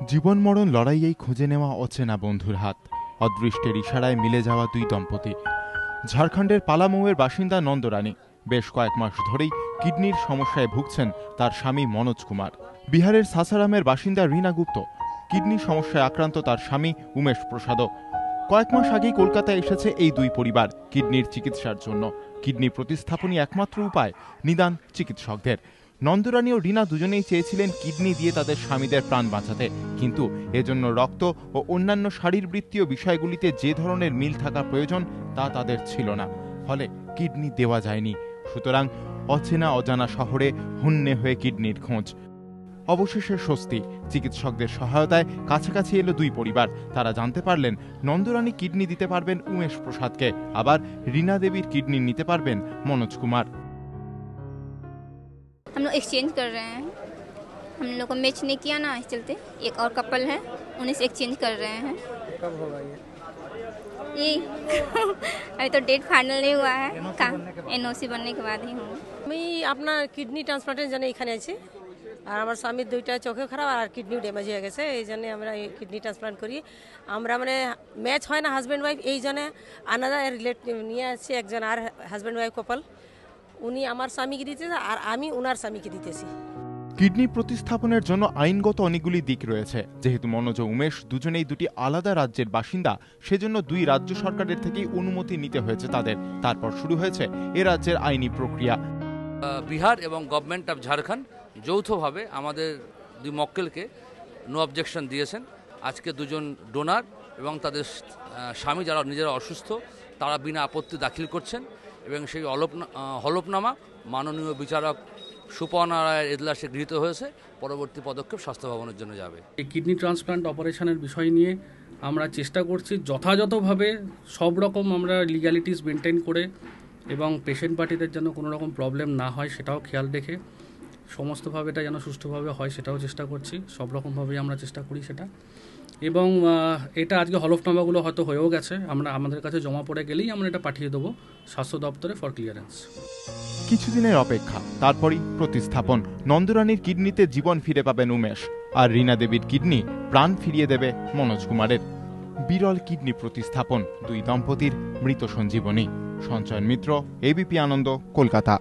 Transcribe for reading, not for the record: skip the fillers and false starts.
জীবন মরণ লড়াইয়েই খুঁজে নেওয়া অচেনা বন্ধুর হাত, অদৃষ্টের ইশারায় মিলে যাওয়া দুই দম্পতি। ঝাড়খণ্ডের পালামৌয়ের বাসিন্দা নন্দরানী বেশ কয়েক মাস ধরেই কিডনির সমস্যায় ভুগছেন তার স্বামী মনোজ কুমার। বিহারের সাসারামের বাসিন্দা রীনা গুপ্ত কিডনি সমস্যায় আক্রান্ত তার স্বামী উমেশ প্রসাদও। কয়েক মাস আগেই কলকাতায় এসেছে এই দুই পরিবার কিডনির চিকিৎসার জন্য। কিডনি প্রতিস্থাপনই একমাত্র উপায়, নিদান চিকিৎসকদের। নন্দরানী ও রীনা দুজনেই চেয়েছিলেন কিডনি দিয়ে তাদের স্বামীদের প্রাণ বাঁচাতে, কিন্তু এজন্য রক্ত ও অন্যান্য শারীরবৃত্তীয় বিষয়গুলিতে যে ধরনের মিল থাকা প্রয়োজন তা তাদের ছিল না, ফলে কিডনি দেওয়া যায়নি। সুতরাং অচেনা অজানা শহরে হুন্নে হয়ে কিডনির খোঁজ। অবশেষে স্বস্তি, চিকিৎসকদের সহায়তায় কাছাকাছি এলো দুই পরিবার। তারা জানতে পারলেন নন্দরানী কিডনি দিতে পারবেন উমেশ প্রসাদকে, আবার রীনা দেবীর কিডনি নিতে পারবেন মনোজ কুমার। हम लोग एक्सचेंज कर रहे हैं, हम लोग को मैच नहीं किया ना, इस चलते एक और कपल है उन्हें से एक्सचेंज कर रहे हैं। कब होगा ये अभी तो डेट फाइनल नहीं हुआ है, एनओसी बनने के बाद ही होगा। আমি আপনার কিডনি ট্রান্সপ্লান্টের জন্য এখানে আছি, আর আমার স্বামীর দুইটা চোখে খারাপ আর কিডনিও ড্যামেজ হয়ে গেছে, এই জন্য আমরা এই কিডনি ট্রান্সপ্লান্ট করি। আমরা মানে ম্যাচ হয় না হাজব্যান্ড ওয়াইফ, এই জন্য আনাদা রিলেটিভ নিয়ে আসছি একজন আর হাজব্যান্ড ওয়াইফ কপাল, উনি আমার স্বামীকে দিতেছে আর আমি ওনার স্বামীকে দিতেছি। কিডনি প্রতিস্থাপনের জন্য আইনগত অনেকগুলি দিক রয়েছে। যেহেতু মনোজ ও উমেশ দুজনেই দুটি আলাদা রাজ্যের বাসিন্দা, সেজন্য দুই রাজ্য সরকারের থেকেই অনুমতি নিতে হয়েছে তাদের। তারপর শুরু হয়েছে এ রাজ্যের আইনি প্রক্রিয়া। বিহার এবং গভর্নমেন্ট অফ ঝাড়খণ্ড যৌথভাবে আমাদের দুই মক্কেলকে নো অবজেকশন দিয়েছেন। আজকে দুজন ডোনার এবং তাদের স্বামী যারা নিজেরা অসুস্থ তারা বিনা আপত্তি দাখিল করছেন, এবং সেই হলফনামা মাননীয় বিচারক সুপর্ণা রায়ের এজলাসে গৃহীত হয়েছে। পরবর্তী পদক্ষেপ স্বাস্থ্য ভবনের জন্য যাবে। এই কিডনি ট্রান্সপ্লান্ট অপারেশনের বিষয় নিয়ে আমরা চেষ্টা করছি যথাযথভাবে সব রকম আমরা লিগ্যালিটিস মেনটেন করে, এবং পেশেন্ট পার্টিদের যেন কোনো রকম প্রবলেম না হয় সেটাও খেয়াল রেখে সমস্তভাবে এটা যেন সুষ্ঠুভাবে হয় সেটাও চেষ্টা করছি। সব রকমভাবেই আমরা চেষ্টা করি সেটা, এবং এটা আজকে হলফনামাগুলো হয়তো হয়েও গেছে, আমাদের কাছে জমা পড়ে গেলেই আমরা এটা পাঠিয়ে দেবো স্বাস্থ্য দপ্তরে ফর ক্লিয়ারেন্স। কিছুদিনের অপেক্ষা, তারপরই প্রতিস্থাপন। নন্দরানীর কিডনিতে জীবন ফিরে পাবেন উমেশ, আর রীনা দেবীর কিডনি প্রাণ ফিরিয়ে দেবে মনোজ কুমারের। বিরল কিডনি প্রতিস্থাপন, দুই দম্পতির মৃত সঞ্জীবনী। সঞ্চয়ন মিত্র, এবিপি আনন্দ, কলকাতা।